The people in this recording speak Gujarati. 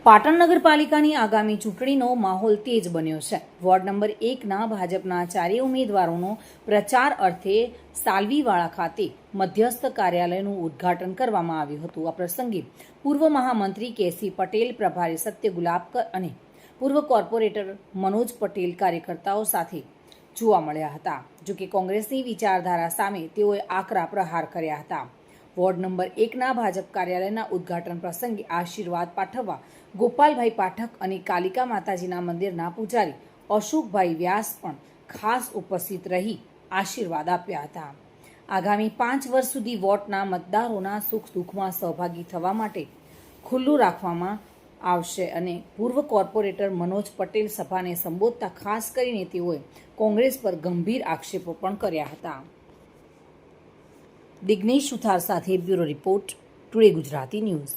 પાટણ નગરપાલિકાની આગામી ચૂંટણીનો માહોલ તેજ બન્યો છે। વોર્ડ નંબર 1ના ભાજપના ચારેય ઉમેદવારોનો પ્રચાર અર્થે સાલવીવાળા ખાતે મધ્યસ્થ કાર્યાલયનું ઉદ્ઘાટન કરવામાં આવ્યું હતું। આ પ્રસંગે પૂર્વ મહામંત્રી કેસી પટેલ, પ્રભારી સત્ય ગુલાબકર અને પૂર્વ કોર્પોરેટર મનોજ પટેલ કાર્યકર્તાઓ સાથે જોવા મળ્યા હતા। જોકે કોંગ્રેસની વિચારધારા સામે તેઓએ આકરા પ્રહાર કર્યા હતા। વોર્ડ નંબર 1ના ભાજપ કાર્યાલયના ઉદ્ઘાટન પ્રસંગે આશીર્વાદ પાઠવવા ગોપાલભાઈ પાઠક અને કાલિકા માતાજીના મંદિરના પૂજારી અશોકભાઈ વ્યાસ પણ ખાસ ઉપસ્થિત રહી આશીર્વાદ આપ્યા હતા। આગામી 5 વર્ષ સુધી વોર્ડના મતદારોના સુખ દુઃખમાં સહભાગી થવા માટે ખુલ્લું રાખવામાં આવશે અને પૂર્વ કોર્પોરેટર મનોજ પટેલ સભાને સંબોધતા ખાસ કરીને તેઓએ કોંગ્રેસ પર ગંભીર આક્ષેપો પણ કર્યા હતા। દિગ્નેશ સુથાર સાથે bureau report, today Gujarati news.